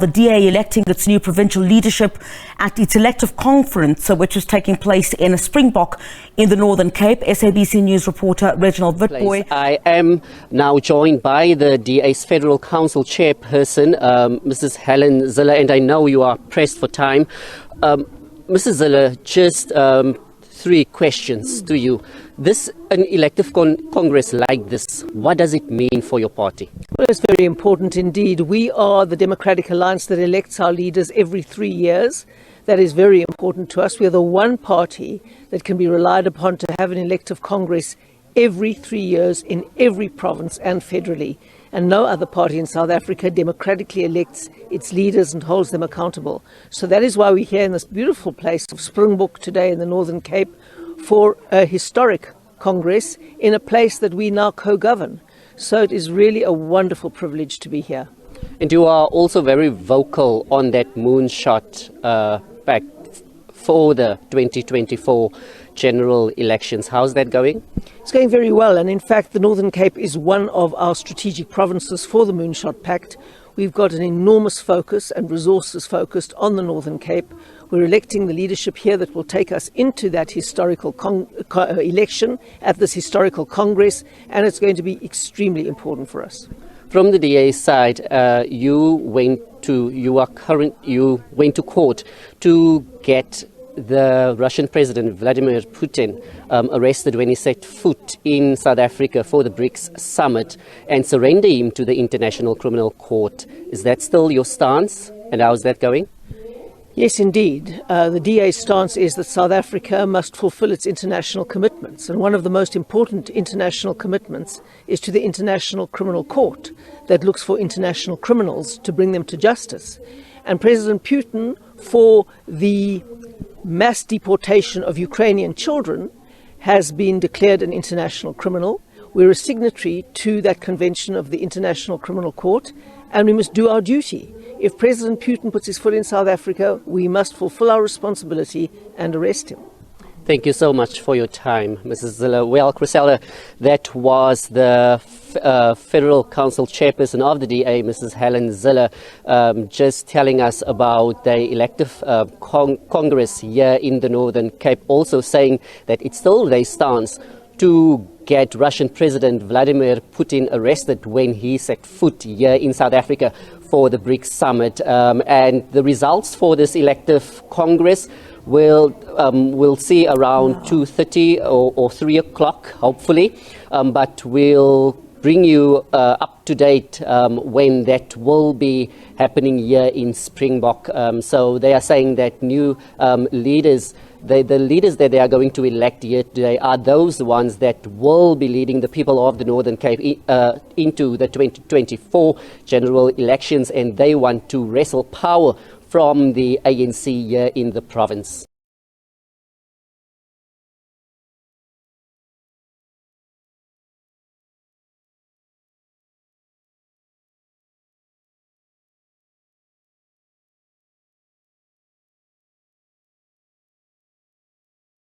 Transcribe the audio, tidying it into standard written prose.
The DA electing its new provincial leadership at its elective conference, which is taking place in Springbok in the Northern Cape. SABC News reporter Reginald Witbooi. I am now joined by the DA's Federal Council chairperson, Mrs. Helen Zille, and I know you are pressed for time. Mrs. Zille, just three questions to you. An elective congress like this, what does it mean for your party? Well, it's very important indeed. We are the Democratic Alliance that elects our leaders every 3 years. That is very important to us. We are the one party that can be relied upon to have an elective congress every 3 years in every province and federally. And no other party in South Africa democratically elects its leaders and holds them accountable. So that is why we're here in this beautiful place of Springbok today in the Northern Cape for a historic congress in a place that we now co-govern. So it is really a wonderful privilege to be here. And you are also very vocal on that moonshot pact for the 2024 general elections. How's that going? It's going very well, and in fact the Northern Cape is one of our strategic provinces for the Moonshot Pact. We've got an enormous focus and resources focused on the Northern Cape. We're electing the leadership here that will take us into that historical election at this historical Congress, and it's going to be extremely important for us. From the DA side, you went to court to get the Russian President Vladimir Putin arrested when he set foot in South Africa for the BRICS summit and surrender him to the International Criminal Court. Is that still your stance, and how's that going? Yes, indeed. The DA's stance is that South Africa must fulfill its international commitments, and one of the most important international commitments is to the International Criminal Court that looks for international criminals to bring them to justice. And President Putin, for the mass deportation of Ukrainian children, has been declared an international criminal. We're a signatory to that convention of the International Criminal Court, and we must do our duty. If President Putin puts his foot in South Africa, we must fulfill our responsibility and arrest him. Thank you so much for your time, Mrs. Zille. Well, Chrisella, that was the Federal Council chairperson of the DA, Mrs. Helen Zille, just telling us about the elective Congress here in the Northern Cape, also saying that it's still their stance to get Russian President Vladimir Putin arrested when he set foot here in South Africa for the BRICS summit. And the results for this elective Congress we'll see around 2:30 or 3 o'clock, hopefully. But we'll bring you up to date when that will be happening here in Springbok. So they are saying that new leaders, the leaders that they are going to elect here today are those ones that will be leading the people of the Northern Cape into the 2024 general elections, and they want to wrestle power from the ANC here in the province.